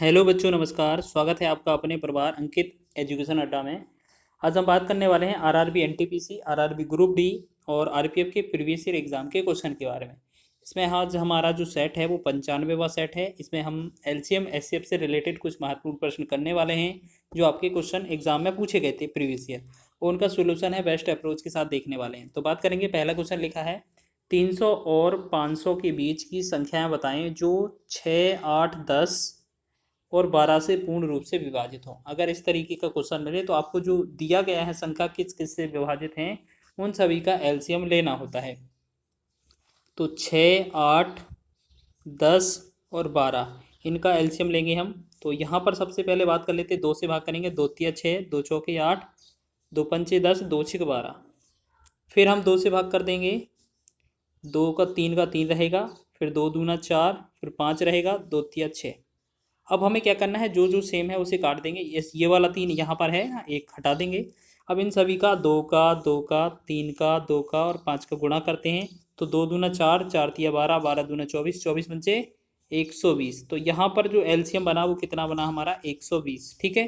Hello बच्चों, नमस्कार। स्वागत है आपका अपने परिवार अंकित एजुकेशन अड्डा में। आज हम बात करने वाले हैं RRB NTPC, RRB group D और आरपीएफ के प्रीवियस ईयर एग्जाम के क्वेश्चन के बारे में। इसमें आज हमारा जो सेट है वो 95वां सेट है। इसमें हम एलसीएम एचसीएफ से रिलेटेड कुछ महत्वपूर्ण प्रश्न करने वाले हैं जो आपके क्वेश्चन एग्जाम में पूछे गए थे प्रीवियस ईयर, और उनका सोल्यूशन है बेस्ट अप्रोच के साथ देखने वाले हैं। तो बात करेंगे, पहला क्वेश्चन लिखा है 300 और 500 के बीच की संख्याएं बताएं जो 6, 8, 10 और 12 से पूर्ण रूप से विभाजित हो। अगर इस तरीके का क्वेश्चन मिले तो आपको जो दिया गया है संख्या किस किस से विभाजित हैं उन सभी का एलसीएम लेना होता है। तो 6, 8, 10 और 12 इनका एलसीएम लेंगे हम। तो यहाँ पर सबसे पहले बात कर लेते हैं, 2 से भाग करेंगे। 2 तिया 6, 2 चौके 8, 2 पंचे 10, 2 छिक 12। फिर हम 2 से भाग कर देंगे, 2 का 3 रहेगा, फिर 2 दूना 4, फिर 5 रहेगा, 2 तिया 6। अब हमें क्या करना है, जो जो सेम है उसे काट देंगे। ये वाला 3 यहाँ पर है ना, एक हटा देंगे। अब इन सभी का 2 का 2 का 3 का 2 का और 5 का गुणा करते हैं। तो 2 दूना 4, 4 तिया 12, 12 दूना 24, 24 पंचे 120। तो यहाँ पर जो एलसीएम बना वो कितना बना हमारा, 120। ठीक है।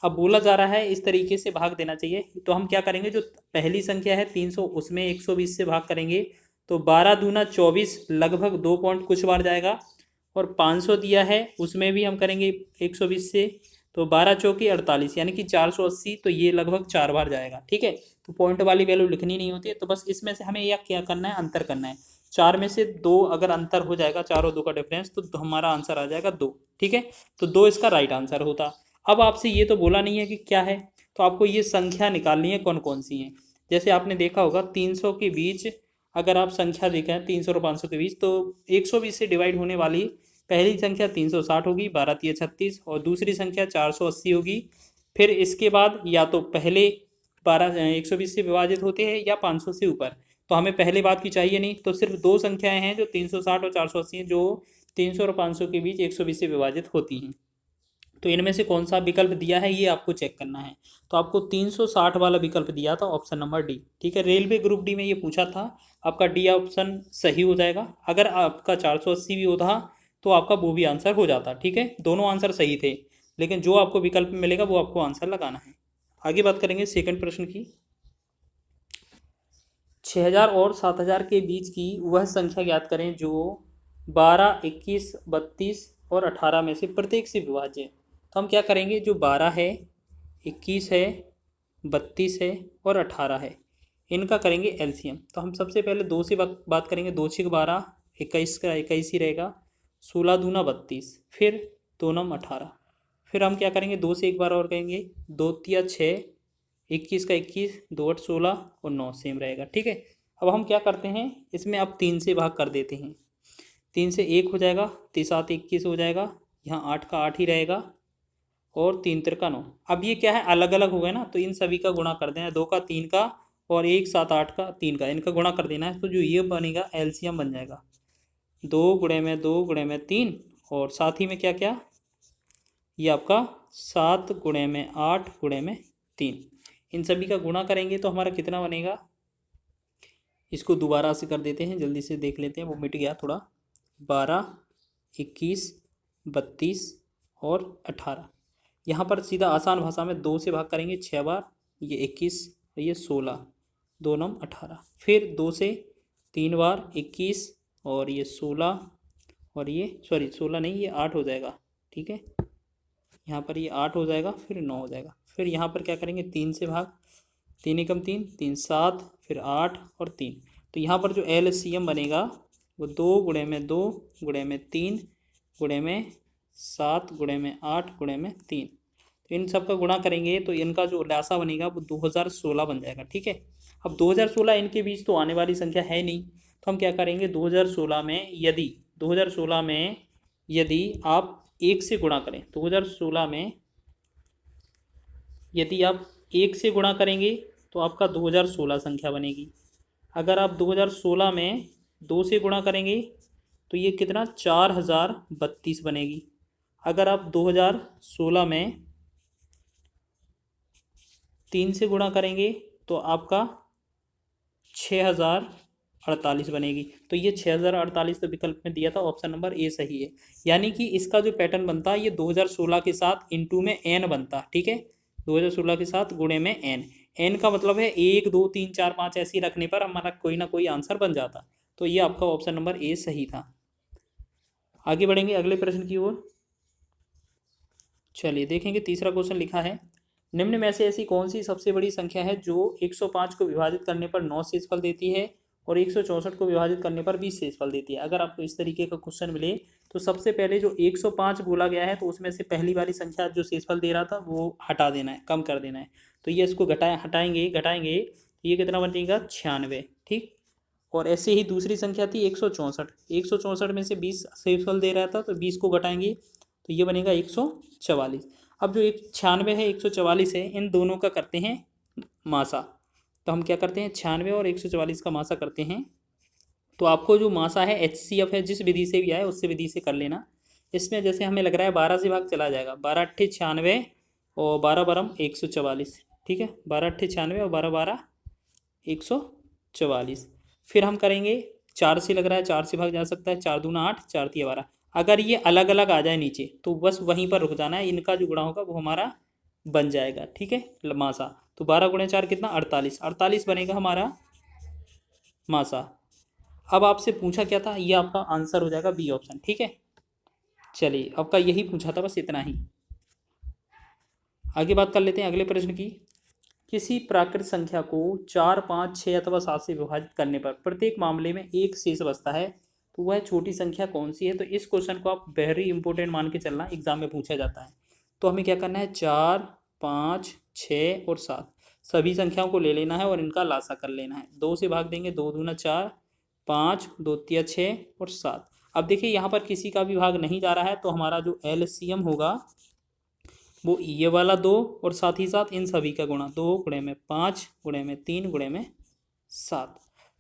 अब बोला जा रहा है इस तरीके से भाग देना चाहिए। तो हम क्या करेंगे, जो पहली संख्या है 300 उसमें 120 से भाग करेंगे। तो 12 दूना 24 लगभग 2 पॉइंट कुछ बार जाएगा। और 500 दिया है उसमें भी हम करेंगे 120 से। तो 12 चौकी 48 यानी कि 480। तो ये लगभग 4 बार जाएगा। ठीक है। तो पॉइंट वाली वैल्यू लिखनी नहीं होती है। तो बस इसमें से हमें यह क्या करना है, अंतर करना है। 4 में से 2 अगर अंतर हो जाएगा, 4 और 2 का डिफरेंस, तो हमारा आंसर आ जाएगा 2। ठीक है। तो 2 इसका राइट आंसर होता। अब आपसे ये तो बोला नहीं है कि क्या है, तो आपको ये संख्या निकालनी है कौन कौन सी हैं। जैसे आपने देखा होगा 300 के बीच अगर आप संख्या देखें 300 और 500 के बीच, तो 120 से डिवाइड होने वाली पहली संख्या 360 होगी, 12 तिया 36, और दूसरी संख्या 480 होगी। फिर इसके बाद या तो पहले 120 से विभाजित होते हैं या 500 से ऊपर। तो हमें पहले बात की चाहिए नहीं, तो सिर्फ 2 संख्याएं हैं जो 360 और 480 हैं, जो 300 और 500 के बीच 120 से विभाजित होती हैं। तो इनमें से कौन सा विकल्प दिया है ये आपको चेक करना है। तो आपको 360 वाला विकल्प दिया था, ऑप्शन नंबर डी। ठीक है। रेलवे ग्रुप डी में ये पूछा था, आपका डी ऑप्शन सही हो जाएगा। अगर आपका 480 भी होता तो आपका वो भी आंसर हो जाता। ठीक है। दोनों आंसर सही थे, लेकिन जो आपको विकल्प में मिलेगा वो आपको आंसर लगाना है। आगे बात करेंगे सेकंड प्रश्न की। 6000 और 7000 के बीच की वह संख्या ज्ञात करें जो 12, 21, 32 और 18 में से प्रत्येक से विभाज्य है। तो हम क्या करेंगे, जो 12 है, 21 है, 32 है और 18 है, इनका करेंगे एलसीएम। तो हम सबसे पहले 2 से बात करेंगे। 2 छिक 12, 21 का 21 ही रहेगा, 16 दूना 32, फिर 2 नम 18। फिर हम क्या करेंगे, 2 से एक बार और करेंगे। 2 तिया 6, 21 का 21, 2 8 16 और 9 सेम रहेगा। ठीक है। अब हम क्या करते हैं, इसमें अब 3 से भाग कर देते हैं। 3 से 1 हो जाएगा, 3 7 21 हो जाएगा, यहाँ 8 का 8 ही रहेगा, और 3 तिरका 9। अब ये क्या है, अलग अलग हो गए ना, तो इन सभी का गुणा कर देना है। 2 का 3 का और 1 7 8 का 3 का, इनका गुणा कर देना है। तो जो ये बनेगा एलसीएम बन जाएगा 2 गुणे में 2 गुणे में 3, और साथ ही में क्या क्या, ये आपका 7 गुणे में 8 गुणे में 3। इन सभी का गुणा करेंगे तो हमारा कितना बनेगा, इसको दोबारा से कर देते हैं, जल्दी से देख लेते हैं, वो मिट गया थोड़ा। 12, 21, 32 और 18। यहाँ पर सीधा आसान भाषा में 2 से भाग करेंगे 6 बार, ये 21 और ये 16, 2 नम 18। फिर 2 से 3 बार 21 और ये 16, और ये सॉरी 16 नहीं, ये 8 हो जाएगा। ठीक है। यहाँ पर ये 8 हो जाएगा, फिर 9 हो जाएगा। फिर यहाँ पर क्या करेंगे, 3 से भाग, 3 एकम 3, 3 7, फिर 8 और 3। तो यहाँ पर जो एलसीएम बनेगा वो 2 गुणे में 2 गुणे में 3 गुणे में 7 गुणे में 8 गुणे में 3। तो इन सब का गुणा करेंगे तो इनका जो लासा बनेगा वो 2016 बन जाएगा। ठीक है। अब 2016 इनके बीच तो आने वाली संख्या है नहीं, तो हम क्या करेंगे, 2016 में यदि आप 1 से गुणा करें, 2016 में यदि आप 1 से गुणा करेंगे तो आपका 2016 संख्या बनेगी। अगर आप 2016 में 2 से गुणा करेंगे तो ये कितना, 4032 बनेगी। अगर आप 2016 में 3 से गुणा करेंगे तो आपका 48 बनेगी। तो ये 6048 तो विकल्प में दिया था, ऑप्शन नंबर ए सही है। यानी कि इसका जो पैटर्न बनता है ये 2016 के साथ इंटू में एन बनता, ठीक है, 2016 के साथ गुणे में एन। एन का मतलब है 1 2 3 4 5 ऐसे ही रखने पर हमारा कोई ना कोई आंसर बन जाता। तो ये आपका ऑप्शन नंबर ए सही था। आगे बढ़ेंगे अगले प्रश्न की ओर। चलिए देखेंगे, तीसरा क्वेश्चन लिखा है, निम्न में से ऐसी कौन सी सबसे बड़ी संख्या है जो 105 को विभाजित करने पर 9 शेषफल देती है और 164 को विभाजित करने पर 20 शेषफल देती है। अगर आपको इस तरीके का क्वेश्चन मिले तो सबसे पहले जो 105 बोला गया है तो उसमें से पहली वाली संख्या जो शेषफल दे रहा था वो हटा देना है, कम कर देना है। तो ये इसको घटाएंगे तो ये कितना बनेगा 96, ठीक। और ऐसे ही दूसरी संख्या थी 164, 164 में से 20 शेषफल दे रहा था तो 20 को घटाएंगे तो ये बनेगा 144। अब जो 96 है 144 है, इन दोनों का करते हैं मासा। तो हम क्या करते हैं, 96 और 144 का मासा करते हैं। तो आपको जो मासा है HCF है, जिस विधि से भी आए उससे विधि से कर लेना। इसमें जैसे हमें लग रहा है 12 से भाग चला जाएगा, 12 अट्ठे 96 और 12 बरम 144, ठीक है, 12 अट्ठे 96 और 12 12 144। फिर हम करेंगे 4 से, लग रहा है 4 से भाग जा सकता है, 4 दूना 8 4 तिया 12। अगर ये अलग अलग आ जाए नीचे तो बस वहीं पर रुक जाना है, इनका जो गुणा होगा वो हमारा बन जाएगा, ठीक है, मासा। तो 12 गुणे 4 कितना 48, 48 बनेगा हमारा मासा। अब आपसे पूछा क्या था, ये आपका आंसर हो जाएगा बी ऑप्शन, ठीक है। चलिए आपका यही पूछा था, बस इतना ही। आगे बात कर लेते हैं अगले प्रश्न की। किसी प्राकृत संख्या को 4 5 6 अथवा 7 से विभाजित करने पर प्रत्येक मामले में एक शेष बचता है, तो वह छोटी संख्या कौन सी है। तो इस क्वेश्चन को आप वेरी इंपॉर्टेंट मान के चलना, एग्जाम में पूछा जाता है। तो हमें क्या करना है, 4 5 6 और 7 सभी संख्याओं को ले लेना है और इनका लासा कर लेना है। 2 से भाग देंगे, 2 दूना 4, 5 2 तिया 6 और 7। अब देखिए यहाँ पर किसी का भी भाग नहीं जा रहा है तो हमारा जो LCM होगा वो ये वाला 2 और साथ ही साथ इन सभी का गुणा, 2 गुणे में 5 गुणे में 3 गुणे में 7।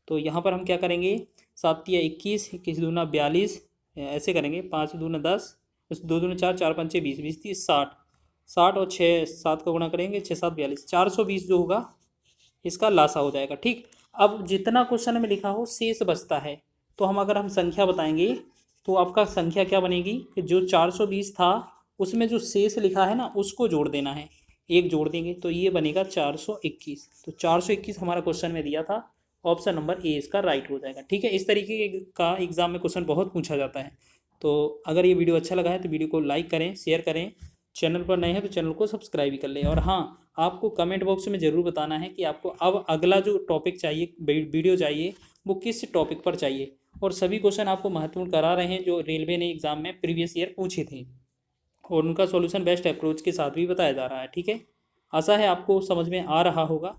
तो यहाँ पर हम क्या करेंगे, 7 तिया 21, 21 दूना 42, ऐसे करेंगे, 5 दूना 10, 2 दूना 4, 4 पंचे 20, 20 30 60, 60 और 6 7 का गुणा करेंगे, 6 7 42, 420 जो होगा इसका लासा हो जाएगा, ठीक। अब जितना क्वेश्चन में लिखा हो शेष बचता है, तो हम अगर हम संख्या बताएंगे तो आपका संख्या क्या बनेगी कि जो 420 था उसमें जो शेष लिखा है ना उसको जोड़ देना है, एक जोड़ देंगे तो ये बनेगा 421। तो 421 हमारा क्वेश्चन में दिया था, ऑप्शन नंबर ए इसका राइट हो जाएगा, ठीक है। इस तरीके का एग्जाम में क्वेश्चन बहुत पूछा जाता है। तो अगर ये वीडियो अच्छा लगा है तो वीडियो को लाइक करें, शेयर करें, चैनल पर नए हैं तो चैनल को सब्सक्राइब भी कर लें। और हाँ, आपको कमेंट बॉक्स में ज़रूर बताना है कि आपको अब अगला जो टॉपिक चाहिए, वीडियो चाहिए, वो किस टॉपिक पर चाहिए। और सभी क्वेश्चन आपको महत्वपूर्ण करा रहे हैं जो रेलवे ने एग्जाम में प्रीवियस ईयर पूछे थे, और उनका सॉल्यूशन बेस्ट अप्रोच के साथ भी बताया जा रहा है, ठीक है। आशा है आपको समझ में आ रहा होगा।